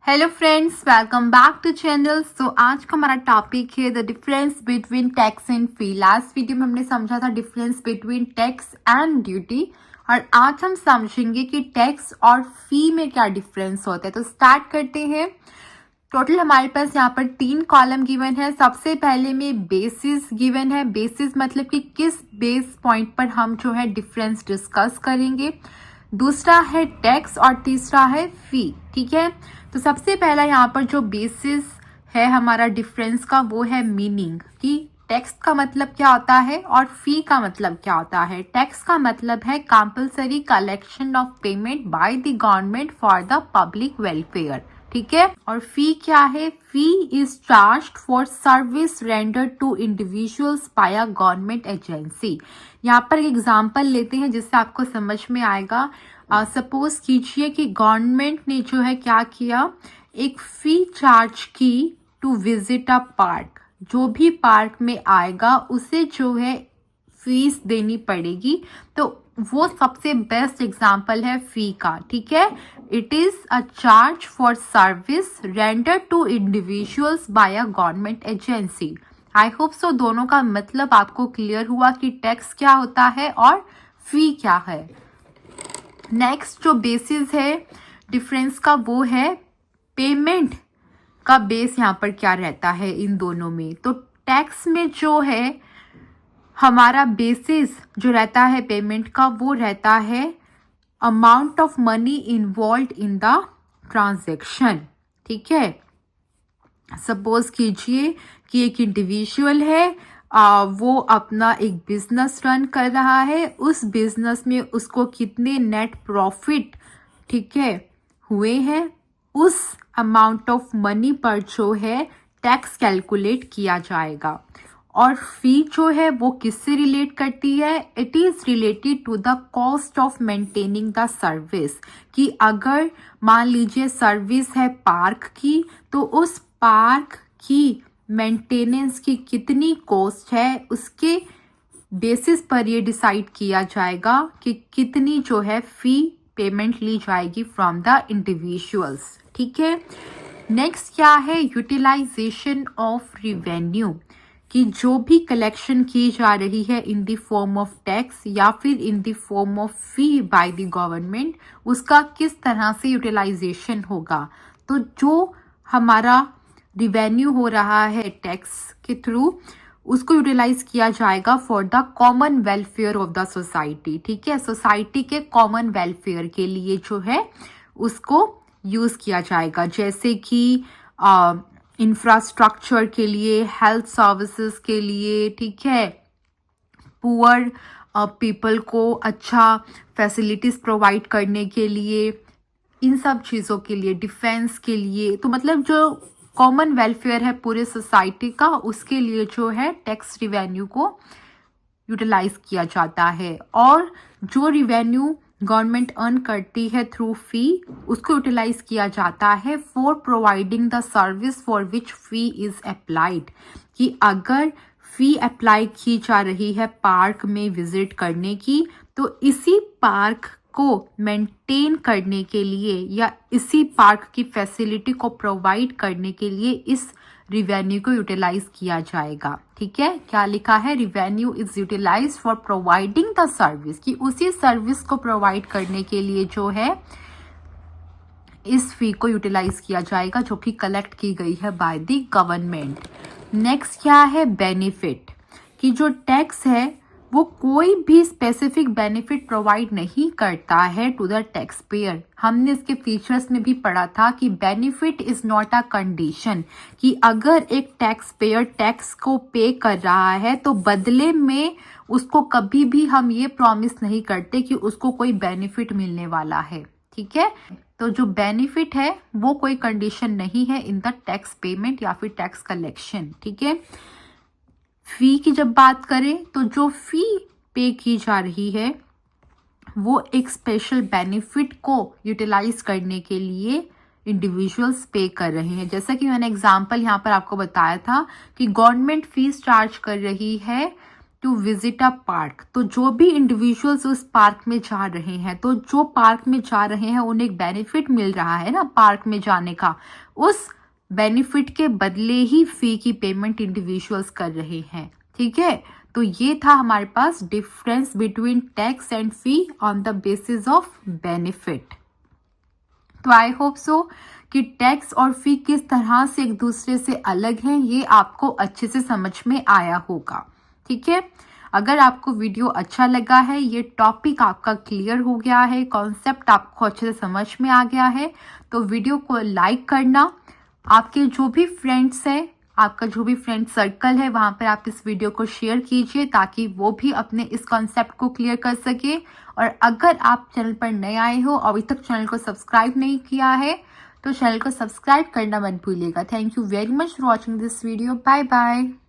Hello friends, welcome back to channel. So आज का हमारा टॉपिक है the difference between tax and fee. Last video में हमने समझा था difference between tax and duty, और आज हम समझेंगे कि टैक्स और फी में क्या डिफरेंस होता है। तो स्टार्ट करते हैं। टोटल हमारे पास यहाँ पर 3 कॉलम गिवन है। सबसे पहले में बेसिस गिवन है। बेसिस मतलब कि किस बेस पॉइंट पर हम जो है डिफरेंस डिस्कस करेंगे। दूसरा है टैक्स और तीसरा है फी। ठीक है, तो सबसे पहला यहाँ पर जो बेसिस है हमारा डिफरेंस का, वो है मीनिंग कि टैक्स का मतलब क्या होता है और फी का मतलब क्या होता है। टैक्स का मतलब है compulsory collection of payment by the government for the public welfare. ठीक है, और फी क्या है? Fee is charged for service rendered to individuals by a government agency. यहाँ पर एक एग्जांपल लेते हैं जिससे आपको समझ में आएगा। सपोज कीजिए कि गवर्नमेंट ने जो है क्या किया, एक फी चार्ज की टू विजिट अ पार्क। जो भी पार्क में आएगा उसे जो है फीस देनी पड़ेगी। तो वो सबसे बेस्ट एग्जाम्पल है फी का। ठीक है, it is a charge for service render to individuals by a government agency. I hope so दोनों का मतलब आपको क्लियर हुआ कि टैक्स क्या होता है और फी क्या है। नेक्स्ट जो बेसिस है डिफरेंस का, वो है पेमेंट का बेस यहाँ पर क्या रहता है इन दोनों में। तो टैक्स में जो है हमारा बेसिस जो रहता है पेमेंट का, वो रहता है amount of money involve in the transaction. ठीक है, सपोज कीजिए कि एक इंडिविजुअल है, वो अपना एक बिजनेस रन कर रहा है। उस बिजनेस में उसको कितने नेट प्रॉफिट, ठीक है, हुए हैं, उस अमाउंट ऑफ मनी पर जो है टैक्स कैलकुलेट किया जाएगा। और फी जो है वो किससे रिलेट करती है? It is related to the cost of maintaining the service. कि अगर मान लीजिए सर्विस है पार्क की, तो उस पार्क की मेंटेनेंस की कितनी कॉस्ट है, उसके बेसिस पर ये डिसाइड किया जाएगा कि कितनी जो है फी पेमेंट ली जाएगी फ्रॉम द इंडिविजुअल्स। ठीक है, नेक्स्ट क्या है? Utilization of revenue. कि जो भी कलेक्शन की जा रही है in the form of tax या फिर in the form of fee by the government, उसका किस तरह से यूटिलाइजेशन होगा। तो जो हमारा रिवेन्यू हो रहा है टैक्स के थ्रू, उसको यूटिलाइज किया जाएगा for the common welfare of the society. ठीक है, सोसाइटी के कॉमन वेलफेयर के लिए जो है उसको यूज किया जाएगा। जैसे कि इंफ्रास्ट्रक्चर के लिए, हेल्थ सर्विसेज के लिए, ठीक है, पुअर पीपल को अच्छा फैसिलिटीज प्रोवाइड करने के लिए, इन सब चीज़ों के लिए, डिफेंस के लिए। तो मतलब जो कॉमन वेलफेयर है पूरे सोसाइटी का, उसके लिए जो है टैक्स रिवेन्यू को यूटिलाइज किया जाता है। और जो रिवेन्यू गवर्नमेंट अर्न करती है थ्रू फी, उसको यूटिलाइज किया जाता है for providing the service for which fee is applied. कि अगर फी अप्लाई की जा रही है पार्क में विजिट करने की, तो इसी पार्क को मेंटेन करने के लिए या इसी पार्क की फैसिलिटी को प्रोवाइड करने के लिए इस रिवेन्यू को यूटिलाइज किया जाएगा। ठीक है, क्या लिखा है? Revenue is utilize for providing the service. कि उसी सर्विस को प्रोवाइड करने के लिए जो है इस फी को यूटिलाइज किया जाएगा जो कि कलेक्ट की गई है बाय द गवर्नमेंट। नेक्स्ट क्या है? बेनिफिट। कि जो टैक्स है वो कोई भी स्पेसिफिक बेनिफिट प्रोवाइड नहीं करता है टू द टैक्स पेयर। हमने इसके फीचर्स में भी पढ़ा था कि benefit is not a condition. कि अगर एक टैक्स पेयर टैक्स को पे कर रहा है तो बदले में उसको कभी भी हम ये प्रॉमिस नहीं करते कि उसको कोई बेनिफिट मिलने वाला है। ठीक है, तो जो बेनिफिट है वो कोई कंडीशन नहीं है इन द टैक्स पेमेंट या फिर टैक्स कलेक्शन। ठीक है, फी की जब बात करें तो जो फी पे की जा रही है वो एक स्पेशल बेनिफिट को यूटिलाइज करने के लिए इंडिविजुअल्स पे कर रहे हैं। जैसा कि मैंने एग्जांपल यहाँ पर आपको बताया था कि गवर्नमेंट फीस चार्ज कर रही है टू विजिट अ पार्क। तो जो भी इंडिविजुअल्स उस पार्क में जा रहे हैं, तो जो पार्क में जा रहे हैं उन्हें एक बेनिफिट मिल रहा है ना पार्क में जाने का, उस बेनिफिट के बदले ही फी की पेमेंट इंडिविजुअल्स कर रहे हैं। ठीक है, तो ये था हमारे पास difference between tax and fee on the basis of benefit. तो आई होप सो कि टैक्स और फी किस तरह से एक दूसरे से अलग हैं ये आपको अच्छे से समझ में आया होगा। ठीक है, अगर आपको वीडियो अच्छा लगा है, ये टॉपिक आपका क्लियर हो गया है, कॉन्सेप्ट आपको अच्छे से समझ में आ गया है, तो वीडियो को लाइक करना, आपके जो भी फ्रेंड्स हैं, आपका जो भी फ्रेंड सर्कल है वहां पर आप इस वीडियो को शेयर कीजिए ताकि वो भी अपने इस कॉन्सेप्ट को क्लियर कर सके। और अगर आप चैनल पर नए आए हो और अभी तक चैनल को सब्सक्राइब नहीं किया है तो चैनल को सब्सक्राइब करना मत भूलिएगा। Thank you very much for watching this video. Bye bye.